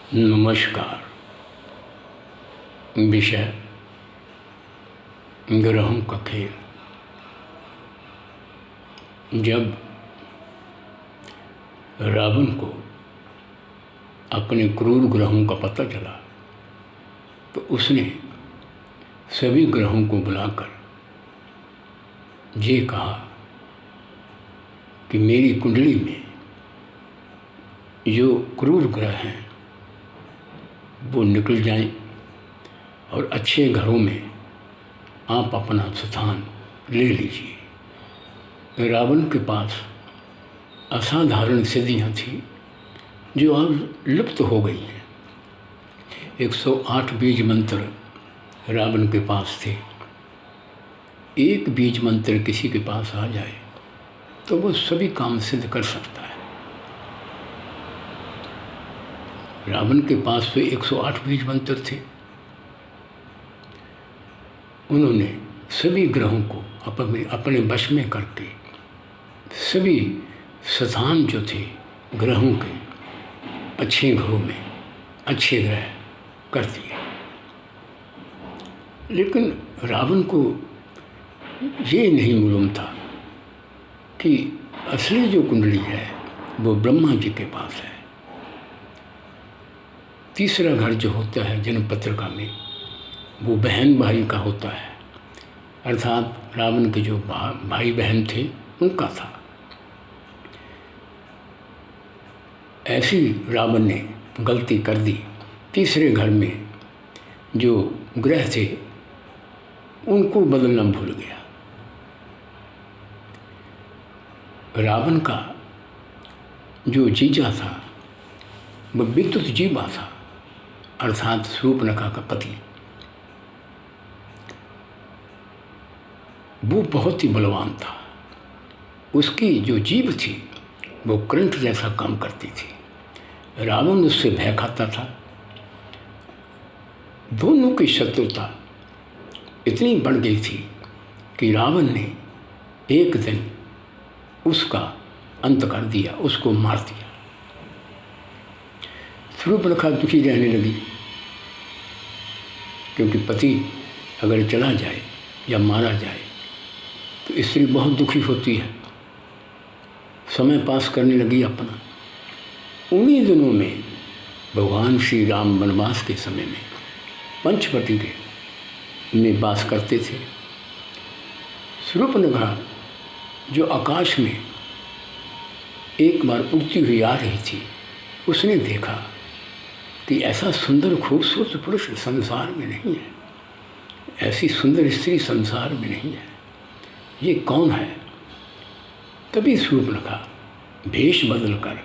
नमस्कार। विषय ग्रहों का खेल। जब रावण को अपने क्रूर ग्रहों का पता चला तो उसने सभी ग्रहों को बुलाकर ये कहा कि मेरी कुंडली में जो क्रूर ग्रह हैं वो निकल जाएं और अच्छे घरों में आप अपना स्थान ले लीजिए। रावण के पास असाधारण सिद्धियाँ थी जो अब लुप्त हो गई हैं। 108 बीज मंत्र रावण के पास थे। एक बीज मंत्र किसी के पास आ जाए तो वो सभी काम सिद्ध कर सकता है। रावण के पास तो 108 बीज मंत्र थे। उन्होंने सभी ग्रहों को अपने वश में करके सभी स्थान जो थे ग्रहों के अच्छे घरों में अच्छे ग्रह कर दिए। लेकिन रावण को ये नहीं मालूम था कि असली जो कुंडली है वो ब्रह्मा जी के पास है। तीसरा घर जो होता है जन्म पत्रिका में वो बहन भाई का होता है, अर्थात रावण के जो भाई बहन थे उनका था। ऐसी रावण ने गलती कर दी। तीसरे घर में जो ग्रह थे उनको बदलना भूल गया। रावण का जो जीजा था वह विद्युत जीवा था, अर्थात शूर्पणखा का पति। वो बहुत ही बलवान था। उसकी जो जीभ थी वो करंट जैसा काम करती थी। रावण उससे भय खाता था। दोनों की शत्रुता इतनी बढ़ गई थी कि रावण ने एक दिन उसका अंत कर दिया, उसको मार दिया। शूर्पणखा दुखी रहने लगी, क्योंकि पति अगर चला जाए या मारा जाए तो स्त्री बहुत दुखी होती है। समय पास करने लगी अपना। उन्हीं दिनों में भगवान श्री राम वनवास के समय में पंचवटी में वास करते थे। शूर्पणखा जो आकाश में एक बार उड़ती हुई आ रही थी, उसने देखा कि ऐसा सुंदर खूबसूरत पुरुष संसार में नहीं है, ऐसी सुंदर स्त्री संसार में नहीं है, ये कौन है। तभी शूर्पणखा भेष बदलकर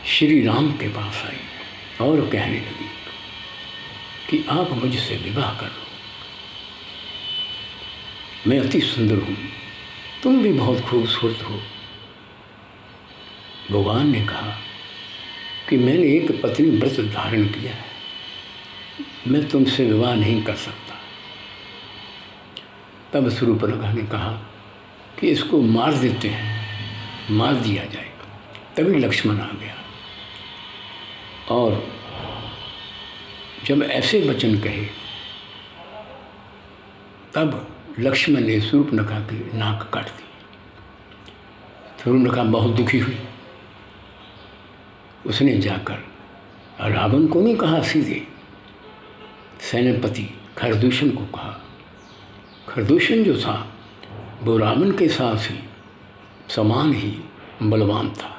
श्री राम के पास आई और कहने लगी कि आप मुझसे विवाह कर लो। मैं अति सुंदर हूँ, तुम भी बहुत खूबसूरत हो। भगवान ने कहा कि मैंने एक पत्नी व्रत धारण किया है, मैं तुमसे विवाह नहीं कर सकता। तब शूर्पणखा ने कहा कि इसको मार देते हैं, मार दिया जाएगा। तभी लक्ष्मण आ गया और जब ऐसे वचन कहे तब लक्ष्मण ने शूर्पणखा की नाक काट दी। शूर्पणखा बहुत दुखी हुई। उसने जाकर रावण को नहीं कहा, सीधे सेनापति खरदूषण को कहा। खरदूषण जो था वो रावण के साथ ही समान ही बलवान था।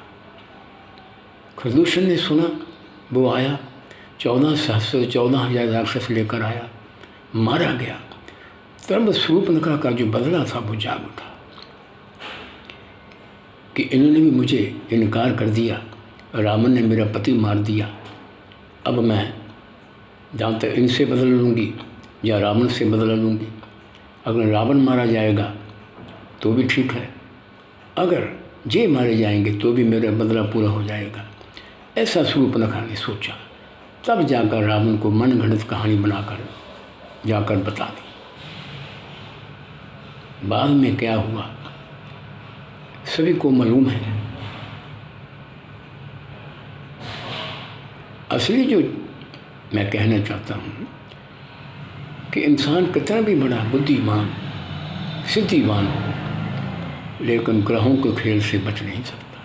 खरदूषण ने सुना, वो आया, 14,000 राक्षस लेकर आया, मारा गया। तब शूर्पणखा का जो बदला था वो जाग उठा कि इन्होंने भी मुझे इनकार कर दिया, रावण ने मेरा पति मार दिया। अब मैं जहाँ तक इनसे बदला लूँगी या रावण से बदला लूँगी। अगर रावण मारा जाएगा तो भी ठीक है, अगर ये मारे जाएंगे तो भी मेरा बदला पूरा हो जाएगा। ऐसा शूर्पणखा ने सोचा। तब जाकर रावण को मनगढ़ंत कहानी बनाकर जाकर बता दी। बाद में क्या हुआ सभी को मालूम है। असली जो मैं कहना चाहता हूँ कि इंसान कितना भी बड़ा बुद्धिमान सिद्धिवान हो, लेकिन ग्रहों के खेल से बच नहीं सकता।